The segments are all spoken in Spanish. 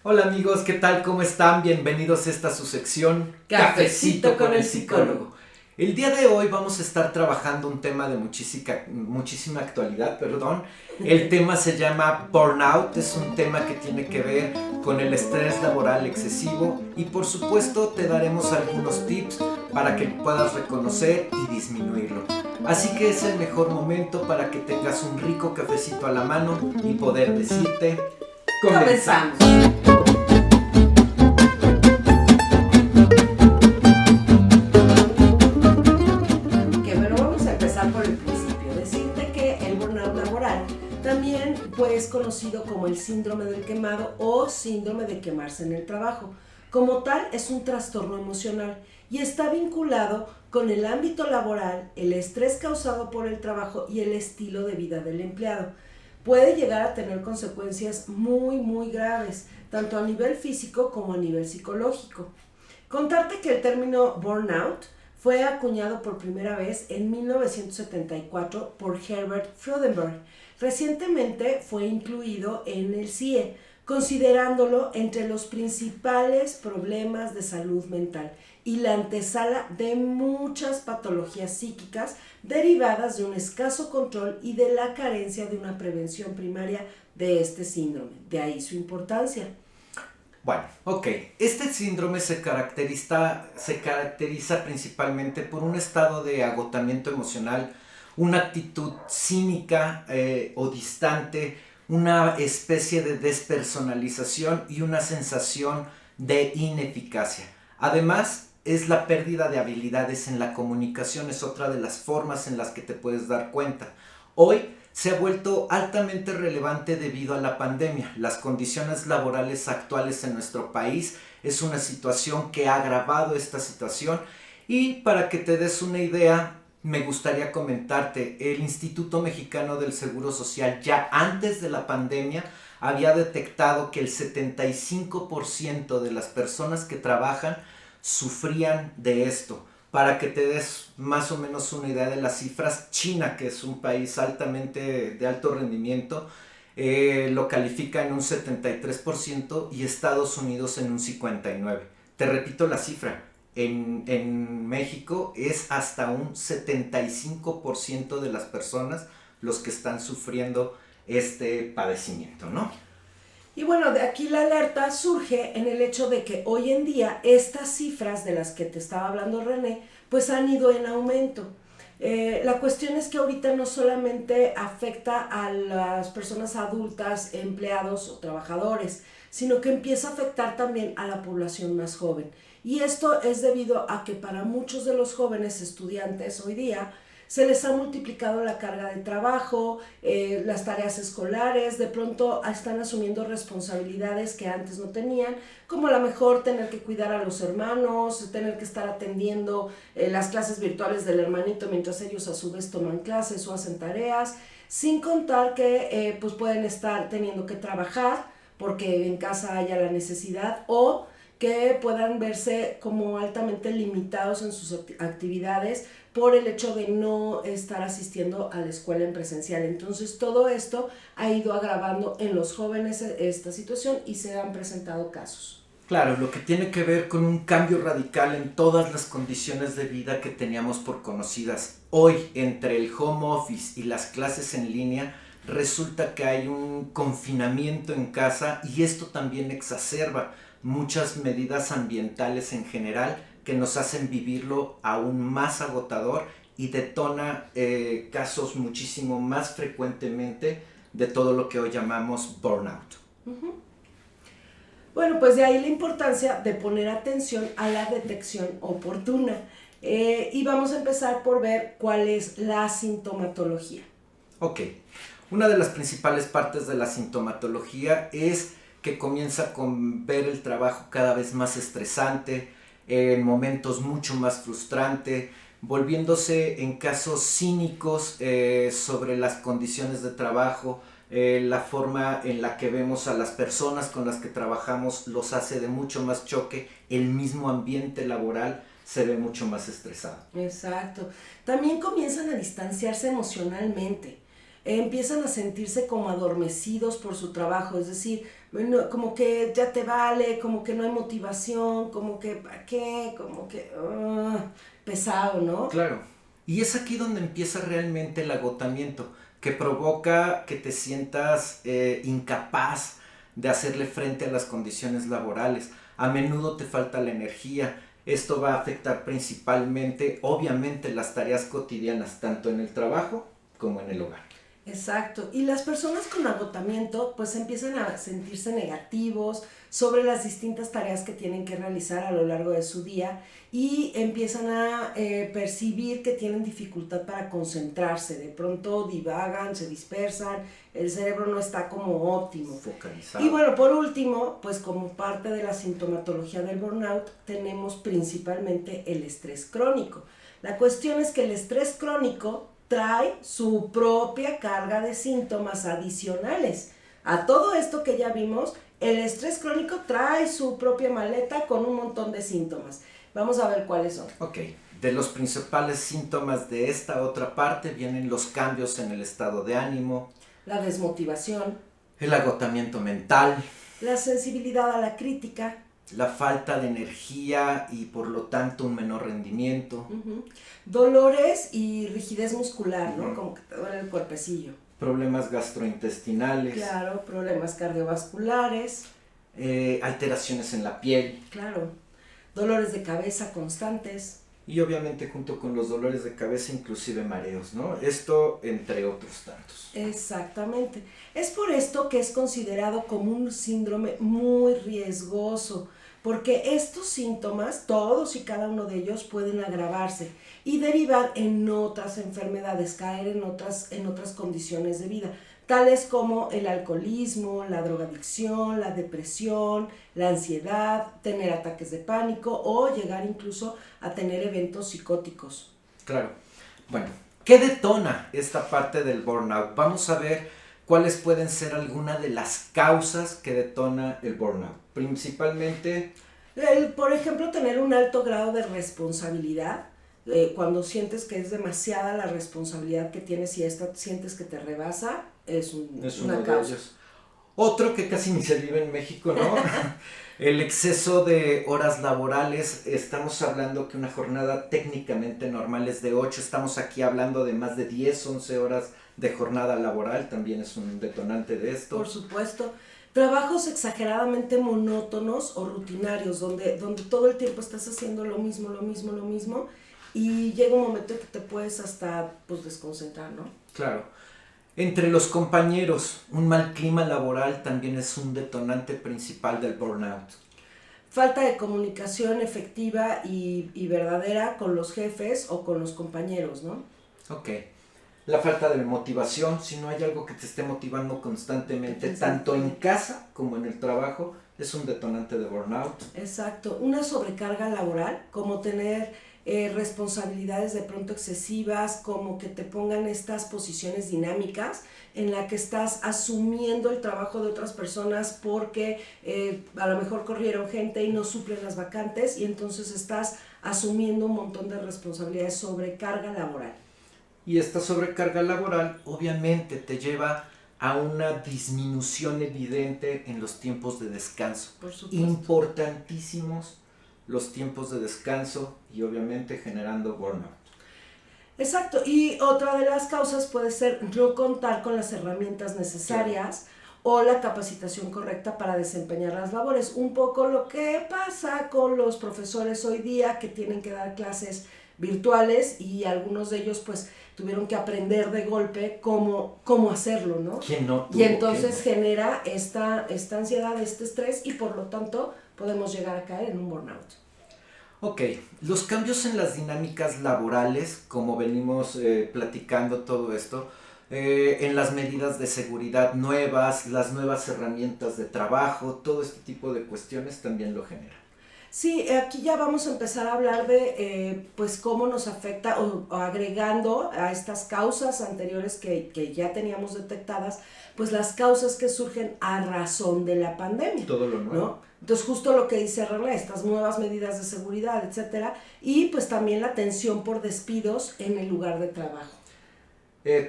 Hola amigos, ¿qué tal? ¿Cómo están? Bienvenidos a esta su sección Cafecito con el psicólogo. El día de hoy vamos a estar trabajando un tema de muchísima actualidad, perdón. El tema se llama burnout, es un tema que tiene que ver con el estrés laboral excesivo y por supuesto te daremos algunos tips para que puedas reconocer y disminuirlo. Así que es el mejor momento para que tengas un rico cafecito a la mano y poder decirte, comenzamos. Comenzamos. Que bueno, vamos a empezar por el principio. Decirte que el burnout laboral también pues, es conocido como el síndrome del quemado o síndrome de quemarse en el trabajo. Como tal, es un trastorno emocional y está vinculado con el ámbito laboral, el estrés causado por el trabajo y el estilo de vida del empleado. Puede llegar a tener consecuencias muy graves, tanto a nivel físico como a nivel psicológico. Contarte que el término burnout fue acuñado por primera vez en 1974 por Herbert Freudenberg. Recientemente fue incluido en el CIE, considerándolo entre los principales problemas de salud mental y la antesala de muchas patologías psíquicas derivadas de un escaso control y de la carencia de una prevención primaria de este síndrome. De ahí su importancia. Bueno, ok. Este síndrome se caracteriza principalmente por un estado de agotamiento emocional, una actitud cínica o distante, una especie de despersonalización y una sensación de ineficacia. Además, es la pérdida de habilidades en la comunicación, es otra de las formas en las que te puedes dar cuenta. Hoy se ha vuelto altamente relevante debido a la pandemia. Las condiciones laborales actuales en nuestro país es una situación que ha agravado esta situación y para que te des una idea, me gustaría comentarte, el Instituto Mexicano del Seguro Social ya antes de la pandemia había detectado que el 75% de las personas que trabajan sufrían de esto. Para que te des más o menos una idea de las cifras, China, que es un país altamente de alto rendimiento, lo califica en un 73% y Estados Unidos en un 59%. Te repito la cifra, en México es hasta un 75% de las personas los que están sufriendo este padecimiento, ¿no? Y bueno, de aquí la alerta surge en el hecho de que hoy en día estas cifras de las que te estaba hablando René, pues han ido en aumento. La cuestión es que ahorita no solamente afecta a las personas adultas, empleados o trabajadores, sino que empieza a afectar también a la población más joven. Y esto es debido a que para muchos de los jóvenes estudiantes hoy día se les ha multiplicado la carga de trabajo, las tareas escolares, de pronto están asumiendo responsabilidades que antes no tenían, como a lo mejor tener que cuidar a los hermanos, tener que estar atendiendo las clases virtuales del hermanito mientras ellos a su vez toman clases o hacen tareas, sin contar que pues pueden estar teniendo que trabajar porque en casa haya la necesidad o que puedan verse como altamente limitados en sus actividades por el hecho de no estar asistiendo a la escuela en presencial. Entonces todo esto ha ido agravando en los jóvenes esta situación y se han presentado casos. Claro, lo que tiene que ver con un cambio radical en todas las condiciones de vida que teníamos por conocidas. Hoy, entre el home office y las clases en línea, resulta que hay un confinamiento en casa y esto también exacerba muchas medidas ambientales en general que nos hacen vivirlo aún más agotador y detona casos muchísimo más frecuentemente de todo lo que hoy llamamos burnout. Uh-huh. Bueno, pues de ahí la importancia de poner atención a la detección oportuna. Y vamos a empezar por ver cuál es la sintomatología. Ok, una de las principales partes de la sintomatología es que comienza con ver el trabajo cada vez más estresante, en momentos mucho más frustrante, volviéndose en casos cínicos sobre las condiciones de trabajo, la forma en la que vemos a las personas con las que trabajamos los hace de mucho más choque, el mismo ambiente laboral se ve mucho más estresado. Exacto. También comienzan a distanciarse emocionalmente. empiezan a sentirse como adormecidos por su trabajo, es decir, como que ya te vale, como que no hay motivación, como que ¿para qué? Como que pesado, ¿no? Claro. Y es aquí donde empieza realmente el agotamiento, que provoca que te sientas incapaz de hacerle frente a las condiciones laborales. A menudo te falta la energía. Esto va a afectar principalmente, obviamente, las tareas cotidianas, tanto en el trabajo como en el hogar. Exacto, y las personas con agotamiento pues empiezan a sentirse negativos sobre las distintas tareas que tienen que realizar a lo largo de su día y empiezan a percibir que tienen dificultad para concentrarse, de pronto divagan, se dispersan, el cerebro no está como óptimo. Focalizado. Y bueno, por último, pues como parte de la sintomatología del burnout tenemos principalmente el estrés crónico. La cuestión es que el estrés crónico trae su propia carga de síntomas adicionales. A todo esto que ya vimos, el estrés crónico trae su propia maleta con un montón de síntomas. Vamos a ver cuáles son. Ok, de los principales síntomas de esta otra parte vienen los cambios en el estado de ánimo, La desmotivación, el agotamiento mental, la sensibilidad a la crítica, la falta de energía y por lo tanto un menor rendimiento, dolores y rigidez muscular, ¿no? Como que te duele el cuerpecillo. problemas gastrointestinales, Claro, problemas cardiovasculares, alteraciones en la piel claro, dolores de cabeza constantes. y obviamente junto con los dolores de cabeza inclusive mareos, ¿no? Esto entre otros tantos. Exactamente. Es por esto que es considerado como un síndrome muy riesgoso, porque estos síntomas, todos y cada uno de ellos, pueden agravarse y derivar en otras enfermedades, caer en otras condiciones de vida, tales como el alcoholismo, la drogadicción, la depresión, la ansiedad, tener ataques de pánico o llegar incluso a tener eventos psicóticos. Claro. Bueno, ¿qué detona esta parte del burnout? Vamos a ver cuáles pueden ser algunas de las causas que detona el burnout. Principalmente, Por ejemplo, tener un alto grado de responsabilidad, cuando sientes que es demasiada la responsabilidad que tienes y sientes que te rebasa, es uno una de causa. ellos. Otro que casi ni se vive en México, ¿no? El exceso de horas laborales. Estamos hablando que una jornada técnicamente normal es de 8, estamos aquí hablando de más de 10, 11 horas de jornada laboral, también es un detonante de esto. Por supuesto. Trabajos exageradamente monótonos o rutinarios, donde todo el tiempo estás haciendo lo mismo, y llega un momento en que te puedes hasta pues desconcentrar, ¿no? Claro. Entre los compañeros, un mal clima laboral también es un detonante principal del burnout. Falta de comunicación efectiva y verdadera con los jefes o con los compañeros, ¿no? Ok. La falta de motivación, si no hay algo que te esté motivando constantemente, tanto en casa como en el trabajo, es un detonante de burnout. Exacto. Una sobrecarga laboral, como tener responsabilidades de pronto excesivas, como que te pongan estas posiciones dinámicas en la que estás asumiendo el trabajo de otras personas porque a lo mejor corrieron gente y no suplen las vacantes y entonces estás asumiendo un montón de responsabilidades, sobrecarga laboral. Y esta sobrecarga laboral obviamente te lleva a una disminución evidente en los tiempos de descanso. Por supuesto. Importantísimos los tiempos de descanso y obviamente generando burnout. Exacto, y otra de las causas puede ser no contar con las herramientas necesarias, claro, o la capacitación correcta para desempeñar las labores. Un poco lo que pasa con los profesores hoy día que tienen que dar clases virtuales y algunos de ellos pues tuvieron que aprender de golpe cómo hacerlo, ¿no? ¿Quién no tuvo? Y entonces genera esta ansiedad, este estrés y por lo tanto podemos llegar a caer en un burnout. Ok, los cambios en las dinámicas laborales, como venimos platicando todo esto, en las medidas de seguridad nuevas, las nuevas herramientas de trabajo, todo este tipo de cuestiones también lo genera. Sí, aquí ya vamos a empezar a hablar de pues cómo nos afecta o agregando a estas causas anteriores que ya teníamos detectadas, pues las causas que surgen a razón de la pandemia. Todo lo nuevo. ¿No? Entonces justo lo que dice René, estas nuevas medidas de seguridad, etcétera, y pues también la tensión por despidos en el lugar de trabajo.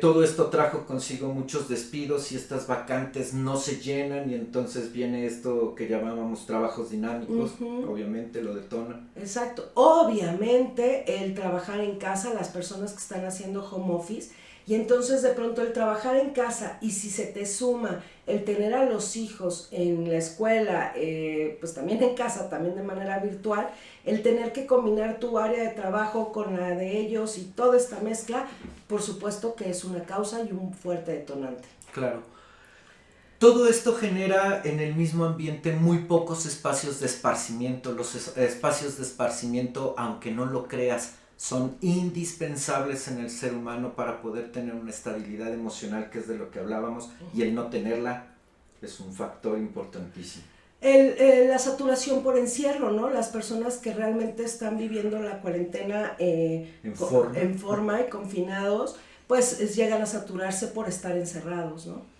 Todo esto trajo consigo muchos despidos y estas vacantes no se llenan y entonces viene esto que llamábamos trabajos dinámicos, obviamente lo detona. Exacto, obviamente el trabajar en casa, las personas que están haciendo home office, y entonces de pronto el trabajar en casa y si se te suma el tener a los hijos en la escuela, pues también en casa, también de manera virtual, el tener que combinar tu área de trabajo con la de ellos y toda esta mezcla, por supuesto que es una causa y un fuerte detonante. Claro. Todo esto genera en el mismo ambiente muy pocos espacios de esparcimiento. Los espacios de esparcimiento, aunque no lo creas, son indispensables en el ser humano para poder tener una estabilidad emocional, que es de lo que hablábamos, y el no tenerla es un factor importantísimo. La saturación por encierro, ¿no? Las personas que realmente están viviendo la cuarentena en forma y confinados, pues llegan a saturarse por estar encerrados, ¿no?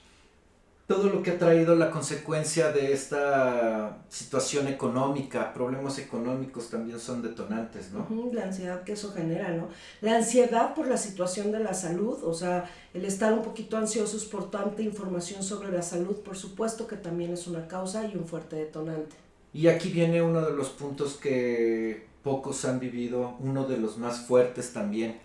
Todo lo que ha traído la consecuencia de esta situación económica, problemas económicos también son detonantes, ¿no? La ansiedad que eso genera, ¿no? La ansiedad por la situación de la salud, o sea, el estar un poquito ansiosos por tanta información sobre la salud, por supuesto que también es una causa y un fuerte detonante. Y aquí viene uno de los puntos que pocos han vivido, uno de los más fuertes también,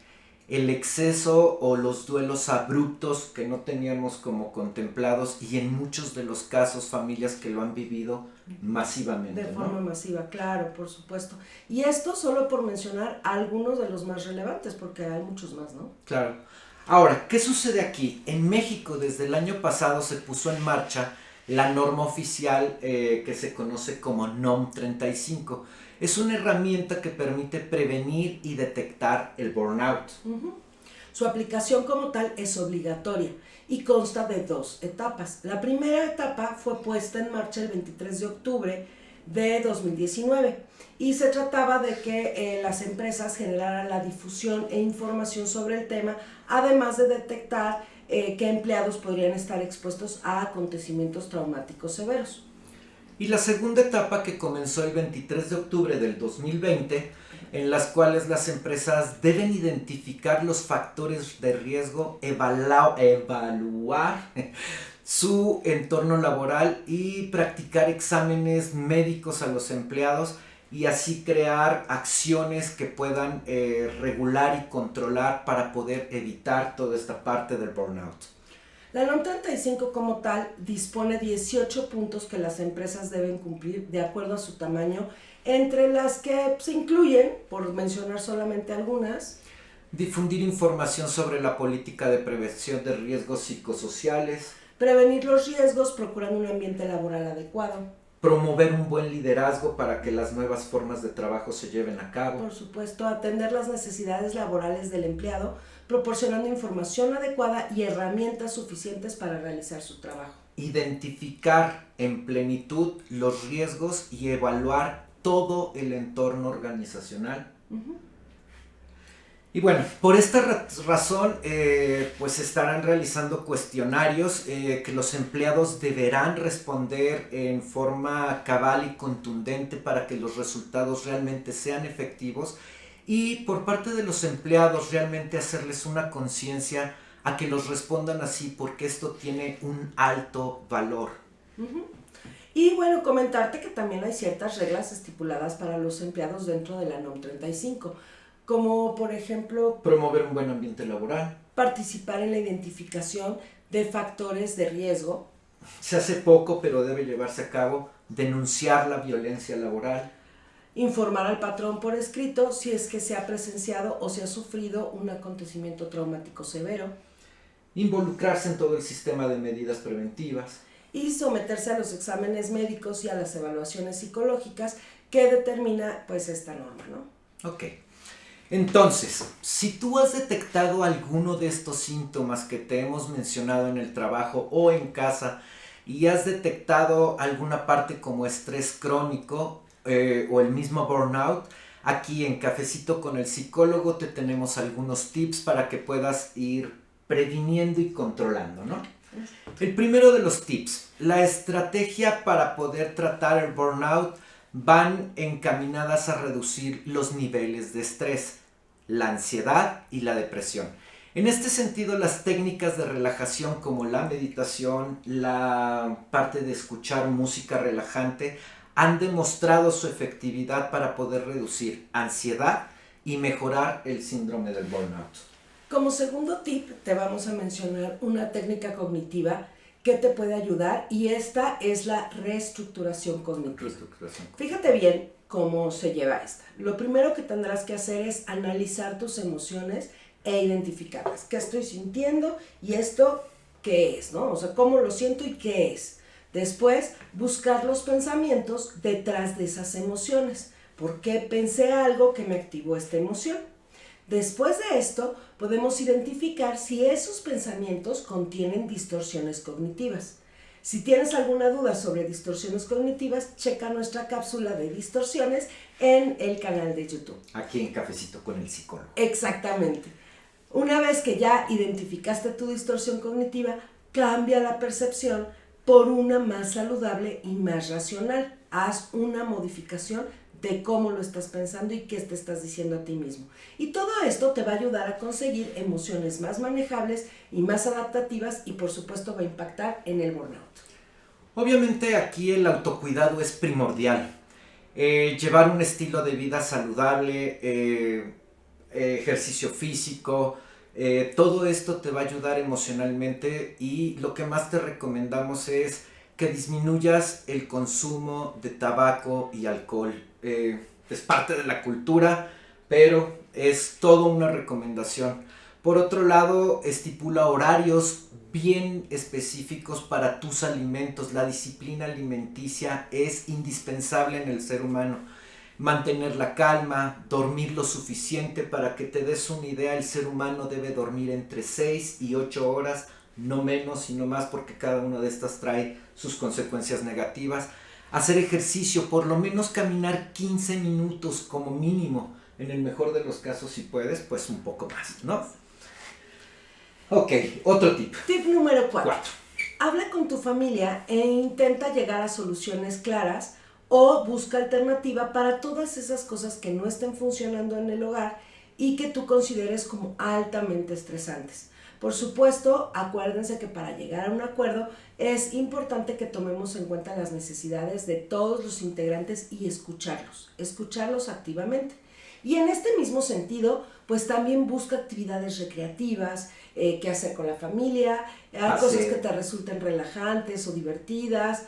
el exceso o los duelos abruptos que no teníamos como contemplados y en muchos de los casos familias que lo han vivido masivamente. De forma masiva, claro, por supuesto. Y esto solo por mencionar algunos de los más relevantes, porque hay muchos más, ¿no? Claro. Ahora, ¿qué sucede aquí? En México desde el año pasado se puso en marcha la norma oficial que se conoce como NOM 35. Es una herramienta que permite prevenir y detectar el burnout. Su aplicación como tal es obligatoria y consta de 2 etapas. La primera etapa fue puesta en marcha el 23 de octubre de 2019 y se trataba de que las empresas generaran la difusión e información sobre el tema, además de detectar que empleados podrían estar expuestos a acontecimientos traumáticos severos. Y la segunda etapa que comenzó el 23 de octubre del 2020, en las cuales las empresas deben identificar los factores de riesgo, evaluar su entorno laboral y practicar exámenes médicos a los empleados y así crear acciones que puedan regular y controlar para poder evitar toda esta parte del burnout. La NOM 35 como tal dispone 18 puntos que las empresas deben cumplir de acuerdo a su tamaño, entre las que se incluyen, por mencionar solamente algunas, difundir información sobre la política de prevención de riesgos psicosociales, prevenir los riesgos procurando un ambiente laboral adecuado, promover un buen liderazgo para que las nuevas formas de trabajo se lleven a cabo. Por supuesto, atender las necesidades laborales del empleado, proporcionando información adecuada y herramientas suficientes para realizar su trabajo. Identificar en plenitud los riesgos y evaluar todo el entorno organizacional. Y bueno, por esta razón, pues estarán realizando cuestionarios que los empleados deberán responder en forma cabal y contundente para que los resultados realmente sean efectivos y por parte de los empleados realmente hacerles una conciencia a que los respondan así porque esto tiene un alto valor. Y bueno, comentarte que también hay ciertas reglas estipuladas para los empleados dentro de la NOM 35. Como por ejemplo, promover un buen ambiente laboral, participar en la identificación de factores de riesgo. Se hace poco, pero debe llevarse a cabo. Denunciar la violencia laboral. Informar al patrón por escrito si es que se ha presenciado o se ha sufrido un acontecimiento traumático severo. Involucrarse en todo el sistema de medidas preventivas. Y someterse a los exámenes médicos y a las evaluaciones psicológicas que determina pues esta norma, ¿no? Ok. Entonces, si tú has detectado alguno de estos síntomas que te hemos mencionado en el trabajo o en casa y has detectado alguna parte como estrés crónico o el mismo burnout, aquí en Cafecito con el Psicólogo te tenemos algunos tips para que puedas ir previniendo y controlando, ¿no? El primero de los tips, la estrategia para poder tratar el burnout van encaminadas a reducir los niveles de estrés, la ansiedad y la depresión. En este sentido, las técnicas de relajación como la meditación, la parte de escuchar música relajante, han demostrado su efectividad para poder reducir ansiedad y mejorar el síndrome del burnout. Como segundo tip, te vamos a mencionar una técnica cognitiva que te puede ayudar y esta es la reestructuración cognitiva. Fíjate bien cómo se lleva esta. Lo primero que tendrás que hacer es analizar tus emociones e identificarlas. ¿Qué estoy sintiendo y esto qué es, ¿no? O sea, cómo lo siento y qué es. Después, buscar los pensamientos detrás de esas emociones. ¿Por qué pensé algo que me activó esta emoción? Después de esto, podemos identificar si esos pensamientos contienen distorsiones cognitivas. Si tienes alguna duda sobre distorsiones cognitivas, checa nuestra cápsula de distorsiones en el canal de YouTube. Aquí en Cafecito con el Psicólogo. Exactamente. Una vez que ya identificaste tu distorsión cognitiva, cambia la percepción por una más saludable y más racional. Haz una modificación de cómo lo estás pensando y qué te estás diciendo a ti mismo. Y todo esto te va a ayudar a conseguir emociones más manejables y más adaptativas y por supuesto va a impactar en el burnout. Obviamente aquí el autocuidado es primordial. Llevar un estilo de vida saludable, ejercicio físico, todo esto te va a ayudar emocionalmente y lo que más te recomendamos es que disminuyas el consumo de tabaco y alcohol. Es parte de la cultura, pero es toda una recomendación. Por otro lado, estipula horarios bien específicos para tus alimentos. La disciplina alimenticia es indispensable en el ser humano. Mantener la calma, dormir lo suficiente. Para que te des una idea, el ser humano debe dormir entre 6 y 8 horas, no menos y no más, porque cada una de estas trae sus consecuencias negativas. Hacer ejercicio, por lo menos caminar 15 minutos como mínimo. En el mejor de los casos, si puedes, pues un poco más, ¿no? Ok, otro tip. Tip número 4. Habla con tu familia e intenta llegar a soluciones claras o busca alternativa para todas esas cosas que no estén funcionando en el hogar y que tú consideres como altamente estresantes. Por supuesto, acuérdense que para llegar a un acuerdo es importante que tomemos en cuenta las necesidades de todos los integrantes y escucharlos activamente. Y en este mismo sentido, pues también busca actividades recreativas, qué hacer con la familia, cosas que te resulten relajantes o divertidas,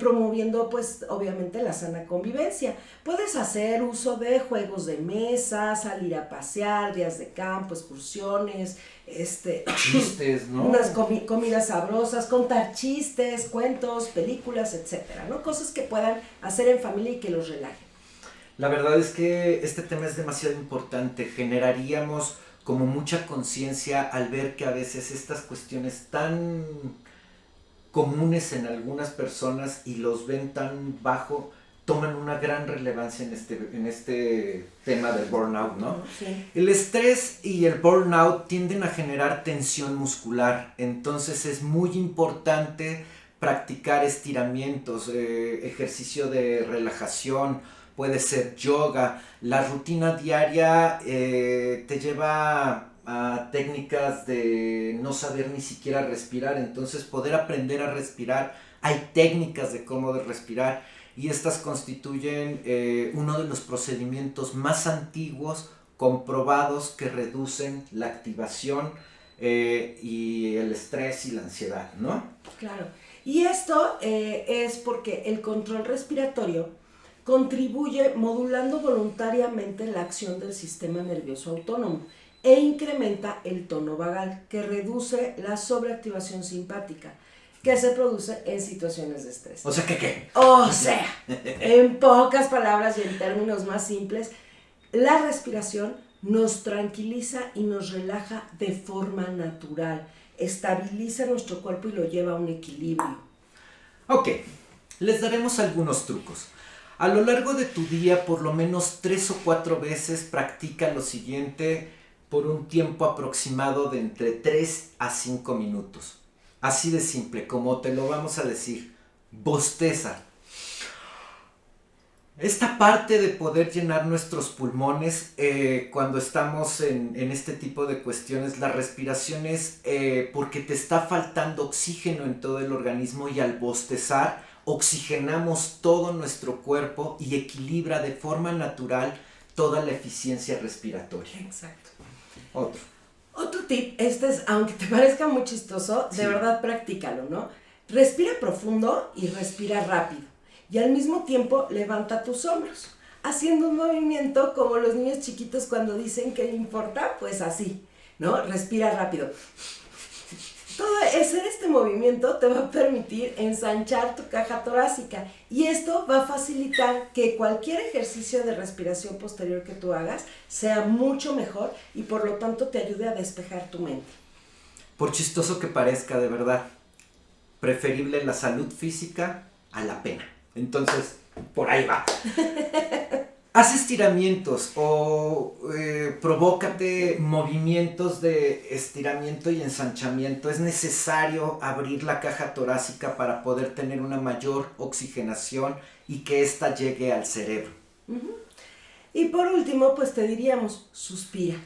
promoviendo pues obviamente la sana convivencia. Puedes hacer uso de juegos de mesa, salir a pasear, días de campo, excursiones, chistes, ¿no? Unas comidas sabrosas, contar chistes, cuentos, películas, etcétera, ¿no? Cosas que puedan hacer en familia y que los relajen. La verdad es que este tema es demasiado importante. Generaríamos como mucha conciencia al ver que a veces estas cuestiones tan comunes en algunas personas y los ven tan bajo, toman una gran relevancia en este tema del burnout, ¿no? Sí. El estrés y el burnout tienden a generar tensión muscular, entonces es muy importante practicar estiramientos, ejercicio de relajación, puede ser yoga. La rutina diaria te lleva a técnicas de no saber ni siquiera respirar, entonces poder aprender a respirar. Hay técnicas de cómo respirar y estas constituyen uno de los procedimientos más antiguos comprobados que reducen la activación y el estrés y la ansiedad, ¿no? Claro, y esto es porque el control respiratorio contribuye modulando voluntariamente la acción del sistema nervioso autónomo e incrementa el tono vagal, que reduce la sobreactivación simpática, que se produce en situaciones de estrés. O sea, ¿qué? O sea, en pocas palabras y en términos más simples, la respiración nos tranquiliza y nos relaja de forma natural, estabiliza nuestro cuerpo y lo lleva a un equilibrio. Ok, les daremos algunos trucos. A lo largo de tu día, por lo menos 3 o 4 veces, practica lo siguiente por un tiempo aproximado de entre 3 a 5 minutos. Así de simple, como te lo vamos a decir. Bosteza. Esta parte de poder llenar nuestros pulmones cuando estamos en este tipo de cuestiones, la respiración es porque te está faltando oxígeno en todo el organismo y al bostezar oxigenamos todo nuestro cuerpo y equilibra de forma natural toda la eficiencia respiratoria. Exacto. Otro tip, este es, aunque te parezca muy chistoso, de verdad practícalo, ¿no? Respira profundo y respira rápido. Y al mismo tiempo levanta tus hombros, haciendo un movimiento como los niños chiquitos cuando dicen que no importa, pues así, ¿no? Respira rápido. Hacer este movimiento te va a permitir ensanchar tu caja torácica y esto va a facilitar que cualquier ejercicio de respiración posterior que tú hagas sea mucho mejor y por lo tanto te ayude a despejar tu mente. Por chistoso que parezca, de verdad, preferible la salud física a la pena. Entonces, por ahí va. Haz estiramientos o provócate movimientos de estiramiento y ensanchamiento. Es necesario abrir la caja torácica para poder tener una mayor oxigenación y que ésta llegue al cerebro. Y por último, pues te diríamos, suspira.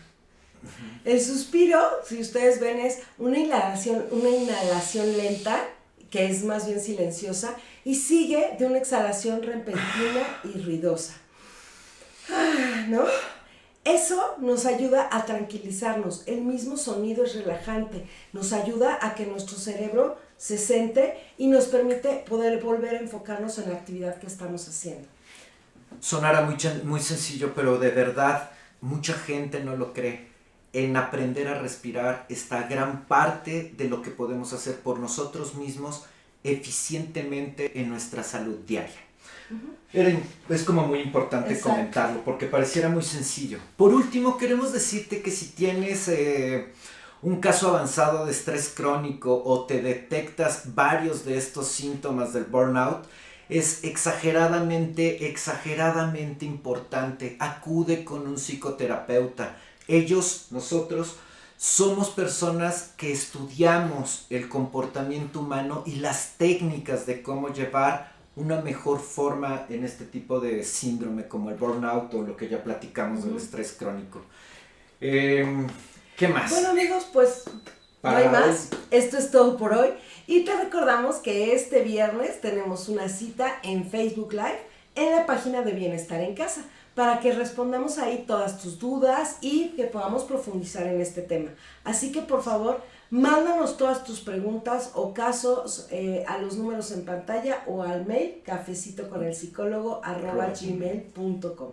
El suspiro, si ustedes ven, es una inhalación lenta, que es más bien silenciosa, y sigue de una exhalación repentina y ruidosa. ¿No? Eso nos ayuda a tranquilizarnos. El mismo sonido es relajante. Nos ayuda a que nuestro cerebro se centre y nos permite poder volver a enfocarnos en la actividad que estamos haciendo. Sonará muy sencillo, pero de verdad mucha gente no lo cree. En aprender a respirar está gran parte de lo que podemos hacer por nosotros mismos eficientemente en nuestra salud diaria. Es como muy importante comentarlo porque pareciera muy sencillo. Por último, queremos decirte que si tienes un caso avanzado de estrés crónico o te detectas varios de estos síntomas del burnout, es exageradamente importante. Acude con un psicoterapeuta. Nosotros, somos personas que estudiamos el comportamiento humano y las técnicas de cómo llevar una mejor forma en este tipo de síndrome como el burnout o lo que ya platicamos del estrés crónico. ¿Qué más? Bueno, amigos, pues no hay más. Esto es todo por hoy. Y te recordamos que este viernes tenemos una cita en Facebook Live en la página de Bienestar en Casa para que respondamos ahí todas tus dudas y que podamos profundizar en este tema. Así que por favor, mándanos todas tus preguntas o casos a los números en pantalla o al mail cafecitoconelpsicólogo@gmail.com.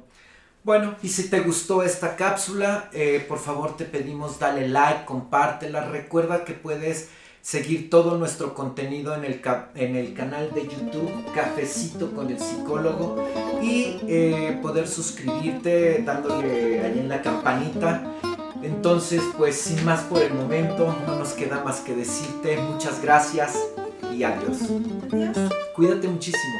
Bueno, y si te gustó esta cápsula, por favor te pedimos dale like, compártela. Recuerda que puedes seguir todo nuestro contenido en el canal de YouTube Cafecito con el Psicólogo y poder suscribirte dándole ahí en la campanita. Entonces, pues sin más por el momento, no nos queda más que decirte muchas gracias y adiós. Adiós. Cuídate muchísimo.